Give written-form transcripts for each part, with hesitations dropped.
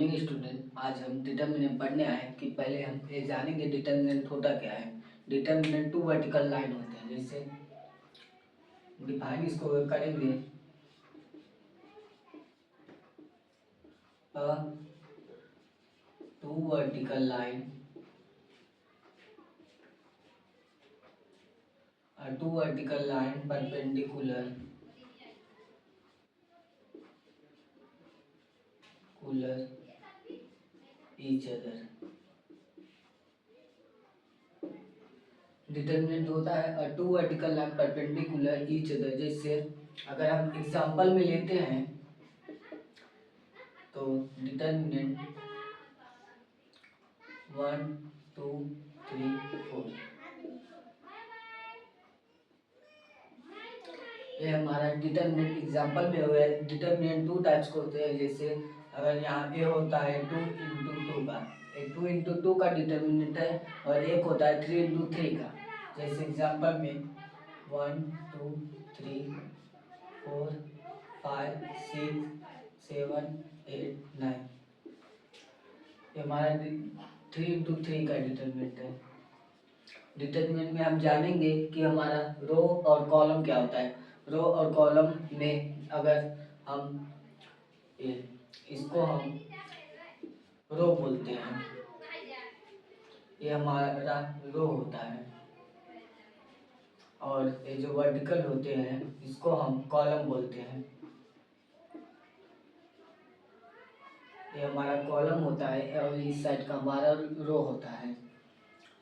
Morning student. आज हम determinant पढ़ने आए कि पहले हम ये जानेंगे डिटर्मिनेंट होता क्या है। डिटर्मिनेंट टू वर्टिकल लाइन होते हैं। जैसे डिफाइन इसको करेंगे, two vertical line, two vertical line perpendicular each other. Determinant होता है two vertical line perpendicular each other. जैसे अगर हम एग्जांपल में लेते हैं तो डिटर्मिनेंट 1 2 3 4, ये हमारा डिटर्मिनेंट एग्जांपल में हुआ है। डिटर्मिनेंट टू टाइप्स के होते हैं। जैसे अगर यहाँ ए होता है 2 × 2 का, एक 2 × 2 का डिटर्मिनेंट है, और एक होता है 3 × 3 का। जैसे एग्जांपल में 1 2 3 4 5 6 7 8 9, ये हमारा 3 × 3 का डिटर्मिनेंट है। डिटर्मिनेंट में हम जानेंगे कि हमारा रो और कॉलम क्या होता है। रो और कॉलम में अगर हम इसको हम रो बोलते हैं, ये हमारा रो होता है, और ये जो वर्टिकल होते हैं इसको हम कॉलम बोलते हैं। ये हमारा कॉलम होता है और इस साइड का हमारा रो होता है।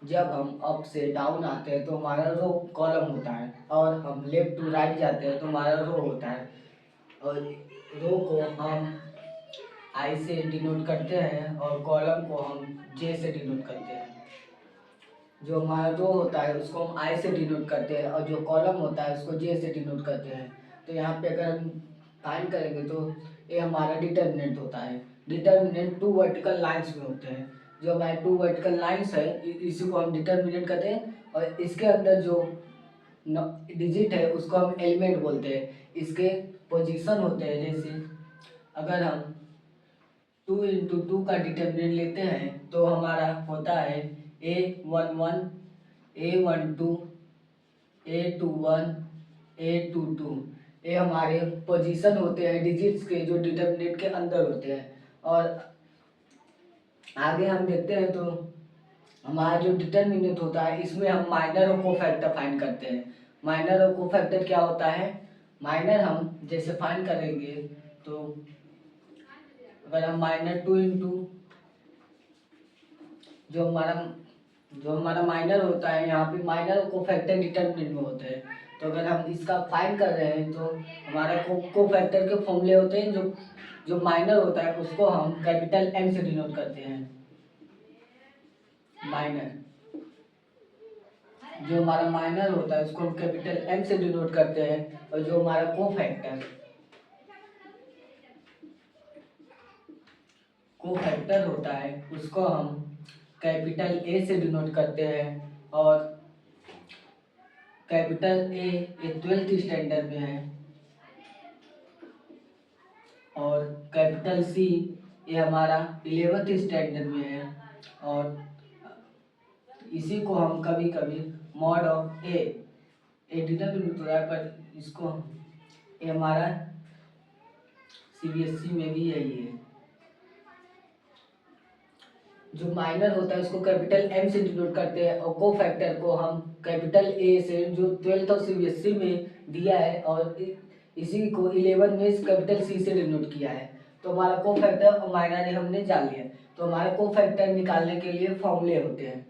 जब हम अप से डाउन आते हैं तो हमारा रो कॉलम होता है, और हम लेफ्ट टू राइट जाते हैं तो हमारा रो होता है। और रो को हम आई से डिनोट करते हैं और कॉलम को हम जे से डिनोट करते हैं। जो हमारा रो होता है उसको हम आई से डिनोट करते हैं, और जो कॉलम होता है उसको जे से डिनोट करते हैं। तो यहाँ पे अगर हम फाइंड करेंगे तो ये हमारा डिटर्मिनेंट होता है। डिटर्मिनेंट टू वर्टिकल लाइंस में होते हैं। जो हमारे टू वर्टिकल लाइंस है इसी को हम डिटर्मिनेंट कहते हैं, और इसके अंदर जो डिजिट है उसको हम एलिमेंट बोलते हैं। इसके पोजीशन होते हैं। जैसे अगर हम 2 × 2 का डिटर्मिनेंट लेते हैं तो हमारा होता है A11 A12 A21 A22। ये हमारे पोजीशन होते हैं डिजिट्स के, जो डिटर्मिनेंट के अंदर होते हैं। और आगे हम देखते हैं तो हमारा जो डिटर्मिनेंट होता है इसमें हम माइनर और कोफैक्टर फाइंड करते हैं। माइनर और कोफैक्टर क्या होता है? माइनर हम जैसे फाइंड करेंगे तो अगर हम माइनर 2 × जो हमारा माइनर होता है, यहाँ पे माइनर और कोफैक्टर डिटर्मिनेंट में होते हैं। तो अगर हम इसका फाइंड कर रहे हैं तो हमारा कोफैक्टर के फॉर्मूले होते हैं। जो माइनर होता है उसको हम कैपिटल एम से डिनोट करते हैं। माइनर, जो हमारा माइनर होता है उसको हम कैपिटल एम से डिनोट करते हैं, और जो हमारा कोफैक्टर होता है उसको हम कैपिटल ए से डिनोट करते हैं। और कैपिटल ए ये 12th स्टैंडर्ड में है, और कैपिटल सी ये हमारा 11th स्टैंडर्ड में है। और इसी को हम कभी कभी मॉड ऑफ ए डिटर्मिनेंट होता है, पर इसको ये हमारा सीबीएसई में भी यही है। जो माइनर होता है उसको कैपिटल एम से डिनोट करते हैं, और कोफैक्टर को हम कैपिटल ए से, जो 12th और सीबीएसई में दिया है, और इसी को 11 में कैपिटल सी से डिनोट किया है। तो हमारा कोफैक्टर और माइनर हमने जान लिया। तो हमारे कोफैक्टर निकालने के लिए फॉर्मूले होते हैं।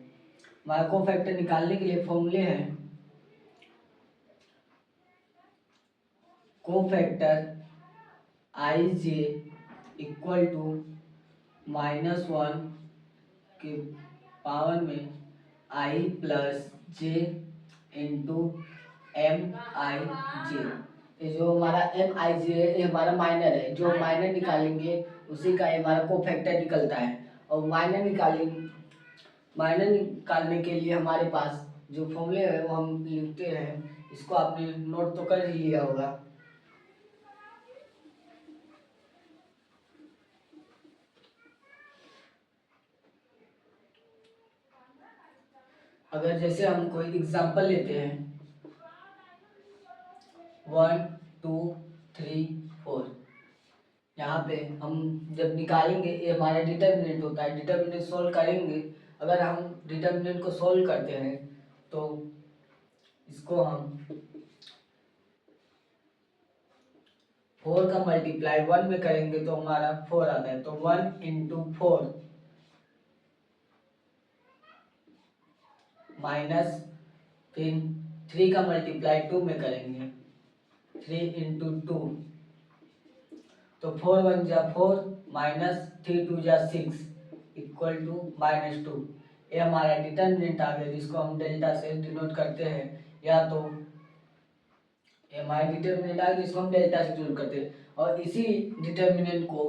हमारा कोफैक्टर निकालने के लिए फॉर्मूले हैं cofactor I J equal to -1 के पावर में I plus J into M I J. ये जो हमारा एम आई जे है ये हमारा माइनर है। जो माइनर निकालेंगे उसी का हमारा कोफैक्टर निकलता है। और माइनर निकालने के लिए हमारे पास जो फॉर्मूले है वो हम लिखते हैं। इसको आपने नोट तो कर ही लिया होगा। अगर जैसे हम कोई एग्जांपल लेते हैं 1 2 3 4, यहाँ पे हम जब निकालेंगे ये हमारा डिटर्मिनेंट होता है, डिटर्मिनेंट सोल्व करेंगे। अगर हम डिटर्मिनेंट को सोल्व करते हैं तो इसको हम 4 का मल्टीप्लाई 1 में करेंगे तो हमारा 4 आता है, तो 1 इंटू 4 माइनस फिर 3 का मल्टीप्लाई 2 में करेंगे 3 इंटू 2, तो 4 1 जा 4 माइनस 3 2 जा 6 इक्वल टू -2। ये हमारा डिटर्मिनेंट आ गया जिसको हम डेल्टा से डिनोट करते हैं, या तो ये हमारा डिटर्मिनेंट आ गया जिसको हम डेल्टा से डिनोट करते हैं। और इसी डिटर्मिनेंट को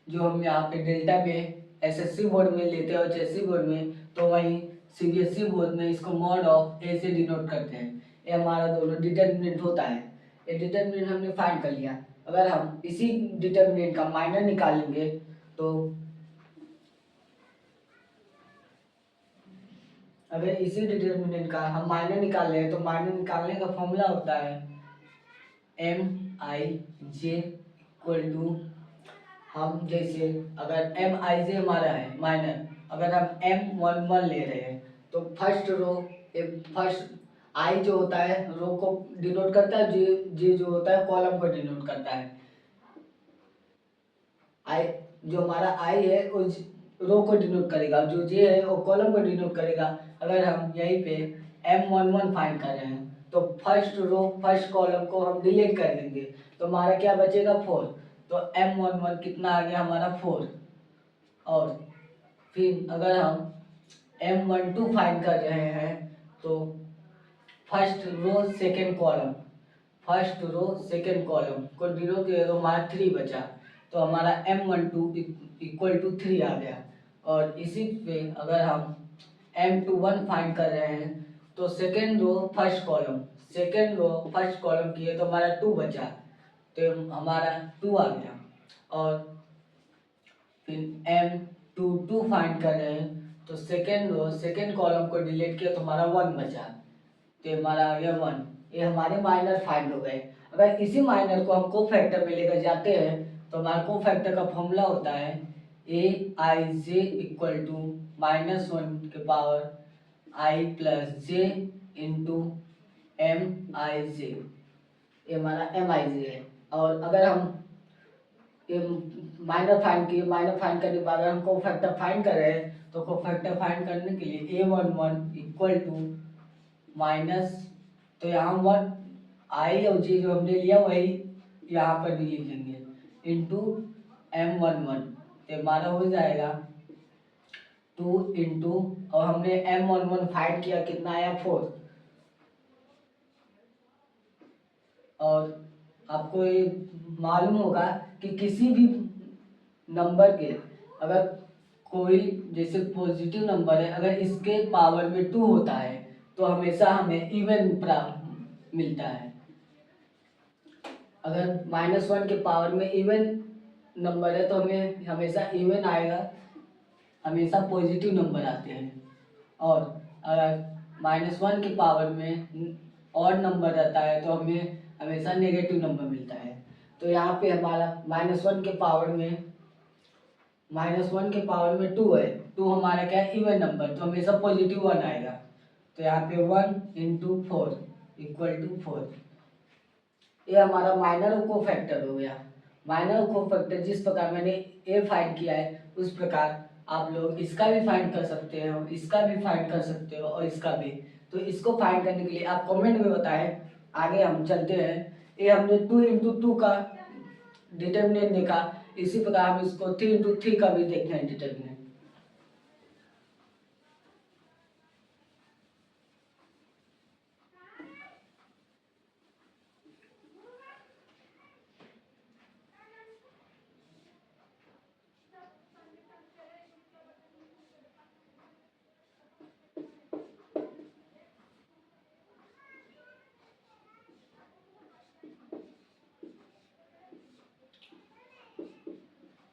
जो हम यहाँ पे डेल्टा में एसएससी बोर्ड में लेते हैं और एचएससी बोर्ड में, तो वहीं सीबीएसई बोर्ड में इसको मॉड ऑफ ए से डिनोट करते हैं। ये हमारा दोनों डिटर्मिनेंट होता है। ये डिटर्मिनेंट हमने फाइंड कर लिया। अगर हम इसी डिटर्मिनेंट का माइनर निकालेंगे तो अगर इसी डिटर्मिनेंट का हम माइनर निकाल रहे हैं तो माइनर निकालने का फॉर्मूला होता है MIJ इक्वल टू, हम जैसे अगर MIJ हमारा है माइनर, अगर हम M11 ले रहे हैं तो फर्स्ट रो, फर्स्ट आई जो होता है रो को डिनोट करता है, जे जो होता है कॉलम को डिनोट करता है। आई जो हमारा आई है उस रो को डिनोट करेगा, जो जे है वो कॉलम को डिनोट करेगा। अगर हम यहीं पे M11 फाइंड कर रहे हैं तो फर्स्ट रो फर्स्ट कॉलम को हम डिलीट कर देंगे तो हमारा क्या बचेगा 4, तो M11 कितना आ गया हमारा 4। और फिर अगर हम M12 फाइंड कर रहे हैं तो first row second column, first row second column को डिनोट किया तो हमारा 3 बचा, तो हमारा M12 इक्वल टू 3 आ गया। और इसी पे अगर हम M21 फाइंड कर रहे हैं तो second row first column, second row first column किए तो हमारा 2 बचा, तो हमारा 2 आ गया। और फिर M22 फाइंड कर रहे हैं तो सेकेंड रो सेकेंड कॉलम को डिलीट किया तो हमारा 1 बचा, तो हमारा आ गया 1। ये हमारे माइनर फाइंड हो गए। अगर इसी माइनर को हम को फैक्टर में लेकर जाते हैं तो हमारा को फैक्टर का फॉर्मूला होता है AIJ इक्वल टू -1 के power I plus J into MIJ। ये हमारा MIJ है। और अगर हम ये माइनर फाइंड किए, माइनर फाइंड करने के बाद अगर हम को फैक्टर फाइंड कर रहे हैं तो को फैक्टर फाइंड करने के लिए A11 इक्वल टू माइनस, तो यहाँ वन आई और जे जो हमने लिया वही यहाँ पर भी लिखेंगे इंटू M11, तो हमारा हो जाएगा 2 इंटू, और हमने M11 फाइंड किया कितना आया 4। और आपको ये मालूम होगा कि किसी भी नंबर के अगर कोई जैसे पॉजिटिव नंबर है अगर इसके पावर में 2 होता है तो हमेशा हमें इवन प्राप्त मिलता है। अगर -1 के पावर में इवन नंबर है तो हमें हमेशा इवन आएगा, हमेशा पॉजिटिव नंबर आते हैं। और अगर -1 के पावर में ऑड नंबर रहता है तो हमें हमेशा नेगेटिव नंबर मिलता है। तो यहाँ पे हमारा -1 के पावर में, -1 के पावर में 2 है, 2 हमारा क्या है इवन नंबर, तो हमेशा पॉजिटिव 1 आएगा। तो यहाँ पे 1 इंटू 4 इक्वल टू 4। ये हमारा माइनर को फैक्टर हो गया। माइनर को फैक्टर जिस प्रकार मैंने ए फाइंड किया है उस प्रकार आप लोग इसका भी फाइंड कर सकते हो, इसका भी फाइंड कर सकते हो और इसका भी। तो इसको फाइंड करने के लिए आप कमेंट में बताएं। आगे हम चलते हैं। ये हमने 2 इंटू 2 का डिटर्मिनेंट देखा, इसी प्रकार हम इसको 3 इंटू 3 का भी देखते हैं डिटर्मिनेंट।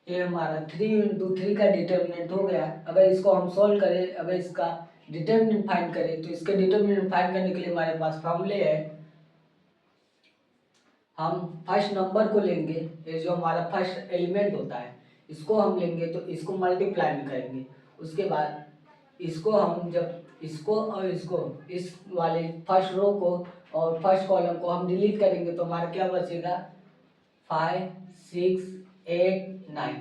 ये हमारा 3 इंटू 3 का डिटर्मिनेंट हो गया। अगर इसको हम सोल्व करें, अगर इसका डिटर्मिनेंट फाइंड करें तो इसके डिटर्मिनेंट फाइंड करने के लिए हमारे पास फॉर्मूले है। हम फर्स्ट नंबर को लेंगे, ये जो हमारा फर्स्ट एलिमेंट होता है इसको हम लेंगे तो इसको मल्टीप्लाई में करेंगे। उसके बाद इसको हम जब इसको और इसको इस वाले फर्स्ट रो को और फर्स्ट कॉलम को हम डिलीट करेंगे तो हमारा क्या बचेगा 5 6 8 9।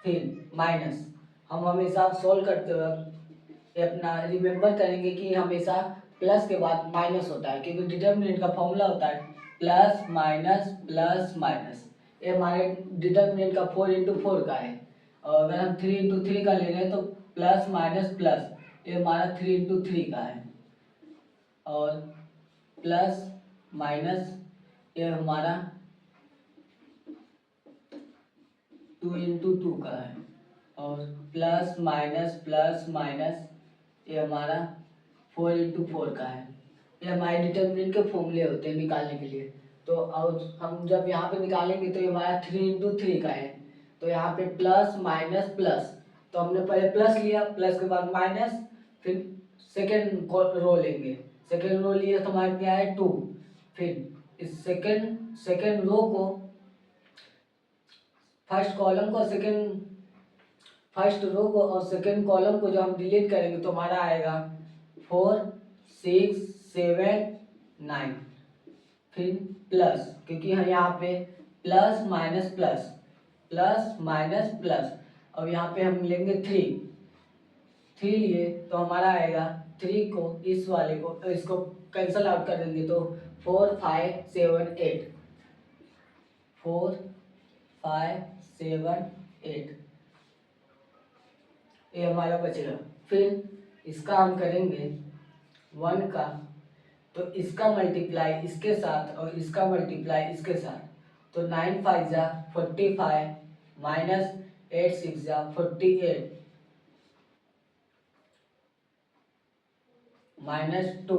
फिर माइनस, हम हमेशा सॉल्व करते वक्त अपना रिमेम्बर करेंगे कि हमेशा प्लस के बाद माइनस होता है, क्योंकि डिटर्मिनेंट का फॉर्मूला होता है प्लस माइनस प्लस माइनस। ये हमारे डिटर्मिनेंट का 4 × 4 का है। और अगर हम 3 × 3 का ले रहे हैं तो प्लस माइनस प्लस, ये हमारा 3 × 3 का है। और प्लस माइनस ये हमारा 2 × 2 का है। और प्लस माइनस ये हमारा 4 × 4 का है। ये हमारे डिटर्मिनेंट के फॉर्मूले होते हैं निकालने के लिए। तो और हम जब यहाँ पे निकालेंगे तो ये हमारा 3 × 3 का है। तो यहाँ पे प्लस माइनस प्लस, तो हमने पहले प्लस लिया, प्लस के बाद माइनस, फिर सेकेंड रो लेंगे। सेकेंड रो लिए तो हमारे क्या है 2। फिर इस सेकेंड रो को फर्स्ट कॉलम को फर्स्ट रो को और सेकेंड कॉलम को जब हम डिलीट करेंगे तो हमारा आएगा 4 6 7 9। फिर प्लस, क्योंकि हम यहाँ पे प्लस माइनस प्लस, और यहाँ पे हम लेंगे 3 लिए तो हमारा आएगा 3 को इस वाले को इसको कैंसल आउट कर देंगे तो 4 5 7 8, 4 5 7 8 ये हमारा बचेगा। फिर इसका हम करेंगे 1 का, तो इसका मल्टीप्लाई इसके साथ और इसका मल्टीप्लाई इसके साथ, तो 9 5 जा 45 माइनस 8 6 जा 48 -2।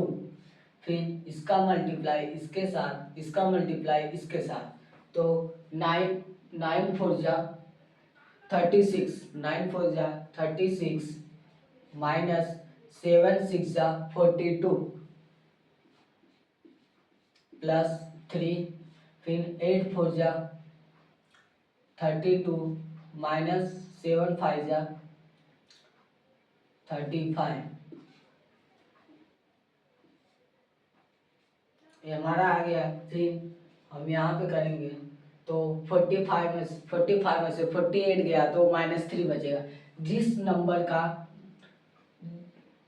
फिर इसका मल्टीप्लाई इसके साथ, इसका मल्टीप्लाई इसके साथ, तो 9 4 जा 36, 9 4 जा 36 माइनस 7 6 जा 42 प्लस 3। फिर 8 4 जा 32 माइनस 7 5 जा 35। ये हमारा आ गया। फिर हम यहाँ पे करेंगे तो 45 में से 48 गया तो -3 बचेगा। जिस नंबर का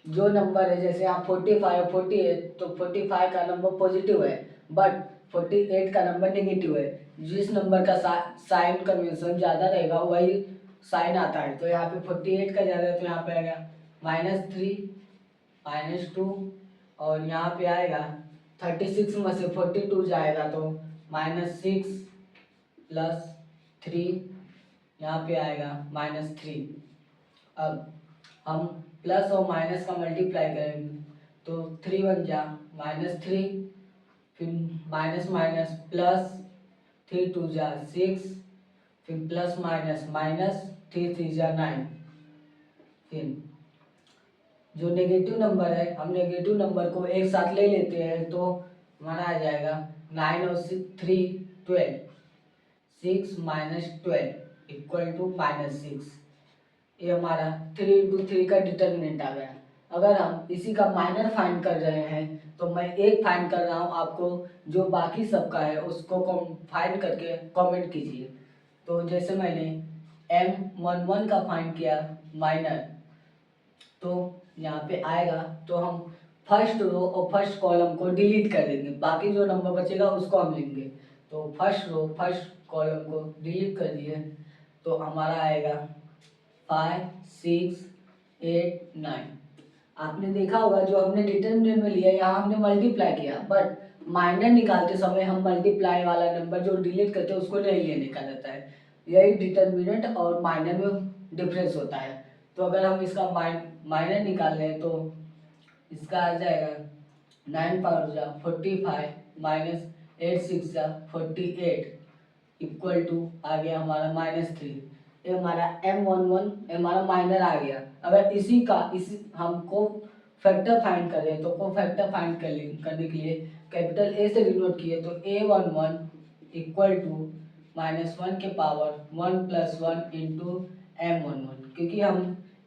जो नंबर है, जैसे आप 45 48, तो 45 का नंबर पॉजिटिव है बट 48 का नंबर नेगेटिव है। जिस नंबर का साइन कन्वेंशन ज़्यादा रहेगा वही साइन आता है। तो यहाँ पे 48 का ज़्यादा है तो यहाँ पे आएगा -3 -2, और यहाँ पे आएगा 36 में से 42 जाएगा तो -6 प्लस 3, यहाँ पे आएगा -3। अब हम प्लस और माइनस का मल्टीप्लाई करेंगे तो 3 1 जा -3, फिर माइनस माइनस प्लस 3 2 जा 6, फिर प्लस माइनस माइनस 3 3 जा 9। फिर जो नेगेटिव नंबर है, हम नेगेटिव नंबर को एक साथ ले लेते हैं तो हमारा आ जाएगा 9 और 3 12, 6 - 12 इक्वल टू -6। ये हमारा 3 × 3 का डिटर्मिनेंट आ गया। अगर हम इसी का माइनर फाइंड कर रहे हैं तो मैं एक फाइंड कर रहा हूँ, आपको जो बाकी सबका है उसको फाइंड करके कमेंट कीजिए। तो जैसे मैंने M11 का फाइंड किया माइनर, तो यहाँ पे आएगा तो हम फर्स्ट रो और फर्स्ट कॉलम को डिलीट कर देंगे, बाकी जो नंबर बचेगा उसको हम लेंगे। तो फर्स्ट रो फर्स्ट कॉलम को डिलीट कर दिए तो हमारा आएगा 5 6 8 9। आपने देखा होगा जो हमने डिटर्मिनेंट में लिया, यहाँ हमने मल्टीप्लाई किया, बट माइनर निकालते समय हम मल्टीप्लाई वाला नंबर जो डिलीट करते हैं उसको नहीं लेने का रहता है। यही डिटर्मिनेंट और माइनर में डिफरेंस होता है। तो अगर हम इसका माइनर निकाल रहे हैं तो इसका आ जाएगा 9 5 जा 45 माइनस 8 6 जा 48 इक्वल टू आ गया हमारा -3। ये हमारा M11 हमारा माइनर आ गया। अगर इसी हमको फैक्टर फाइंड करें तो को फैक्टर फाइंड करने के लिए कैपिटल ए से डिनोट किए तो A11 इक्वल टू -1 के पावर 1 + 1 इंटू M11, क्योंकि हम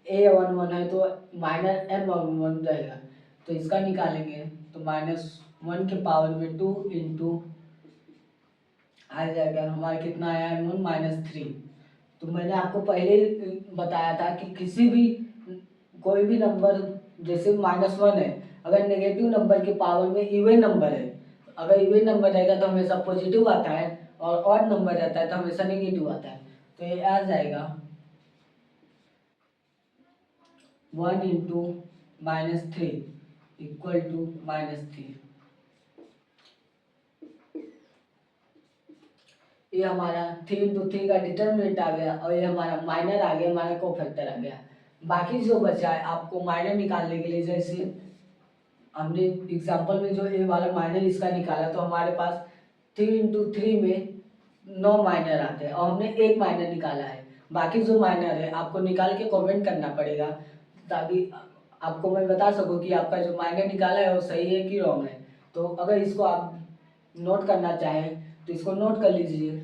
A11 है तो माइनस M11 रहेगा, तो इसका निकालेंगे तो -1 के पावर में 2 इंटू आ जाएगा हमारा कितना आया है -3। तो मैंने आपको पहले ही बताया था कि किसी भी कोई भी नंबर जैसे -1 है, अगर नेगेटिव नंबर के पावर में इवन नंबर है, अगर इवन नंबर रहेगा तो हमेशा पॉजिटिव आता है और ऑड नंबर रहता है तो हमेशा नेगेटिव आता है। तो ये आ जाएगा 1 इंटू -3 इक्वल टू -3। ये हमारा 3 इंटू 3 का डिटर्मिनेंट आ गया और ये हमारा माइनर आ गया, हमारा कोफैक्टर आ गया। बाकी जो बचा है आपको माइनर निकालने के लिए, जैसे हमने एग्जांपल में जो ए वाला माइनर इसका निकाला तो हमारे पास 3 इंटू 3 में 9 माइनर आते हैं और हमने एक माइनर निकाला है। बाकी जो माइनर है आपको निकाल के कमेंट करना पड़ेगा ताकि आपको मैं बता सकूं कि आपका जो माइनर निकाला है वो सही है कि रॉन्ग है। तो अगर इसको आप नोट करना चाहें तो इसको नोट कर लीजिए।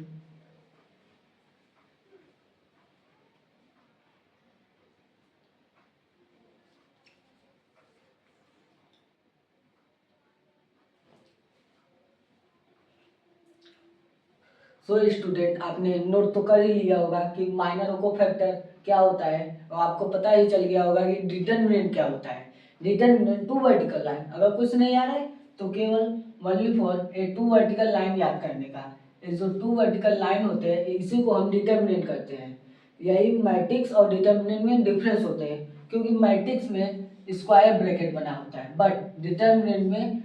सो स्टूडेंट आपने नोट तो कर ही लिया होगा कि माइनर और कोफैक्टर क्या होता है और आपको पता ही चल गया होगा कि डिटर्मिनेंट क्या होता है। डिटर्मिनेंट टू वर्टिकल लाइन, अगर कुछ नहीं आ रहा है तो केवल only for a two vertical line याद करने का। ये जो टू वर्टिकल लाइन होते हैं इसी को हम डिटर्मिनेंट करते हैं। यही मैट्रिक्स और डिटर्मिनेंट में डिफरेंस होते हैं, क्योंकि मैट्रिक्स में स्क्वायर ब्रैकेट बना होता है बट डिटर्मिनेंट में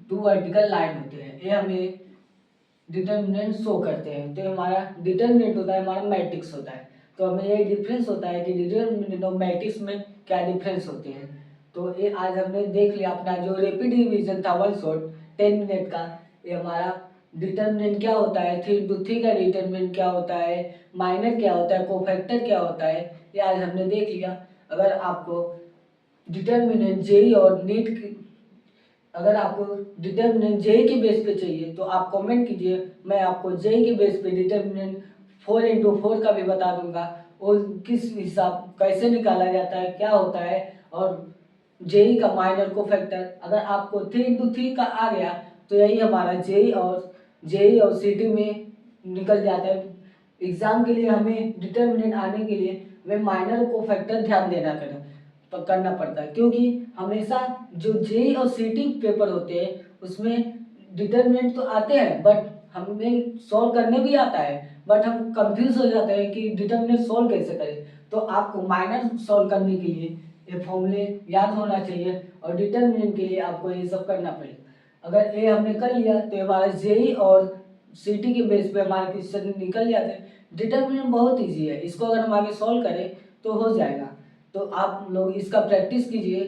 टू वर्टिकल लाइन होते हैं। ये हमें डिटर्मिनेंट शो करते हैं। तो हमारा डिटर्मिनेंट होता है, हमारा मैट्रिक्स होता है। तो हमें ये डिफरेंस होता है कि डिटर्मिनेंट और मैट्रिक्स में क्या डिफरेंस होते हैं। तो ये आज हमने देख लिया अपना जो रैपिड रिवीजन था 1 शॉट 10 मिनट का। ये हमारा डिटर्मिनेंट क्या होता है, 3 इंटू 3 का डिटर्मिनेंट क्या होता है, माइनर क्या होता है, कोफैक्टर क्या होता है, ये आज हमने देख लिया। अगर आपको डिटर्मिनेंट जेई और नीट की, अगर आपको डिटर्मिनेंट जेई के बेस पे चाहिए तो आप कमेंट कीजिए, मैं आपको जेई के बेस पे डिटर्मिनेंट 4 इंटू 4 का भी बता दूंगा और किस हिसाब कैसे निकाला जाता है, क्या होता है। और जेई का माइनर को फैक्टर अगर आपको 3 इंटू 3 का आ गया तो यही हमारा जेई और सीटी में निकल जाता है। एग्जाम के लिए हमें डिटर्मिनेंट आने के लिए हमें माइनर को फैक्टर ध्यान देना करना पड़ता है, क्योंकि हमेशा जो जेई और सीटी पेपर होते हैं उसमें डिटर्मिनेंट तो आते हैं बट हमें सॉल्व करने भी आता है, बट हम कंफ्यूज हो जाते हैं कि डिटर्मिनेंट सॉल्व कैसे करें। तो आपको माइनर सॉल्व करने के लिए ये फॉर्मूले याद होना चाहिए और डिटर्मिनेंट के लिए आपको ये सब करना पड़ेगा। अगर ये हमने कर लिया तो हमारा जेई और सीटी के बेस पे हमारे क्वेश्चन निकल जाते हैं। डिटर्मिनेंट बहुत ईजी है, इसको अगर हम आगे सॉल्व करें तो हो जाएगा। तो आप लोग इसका प्रैक्टिस कीजिए।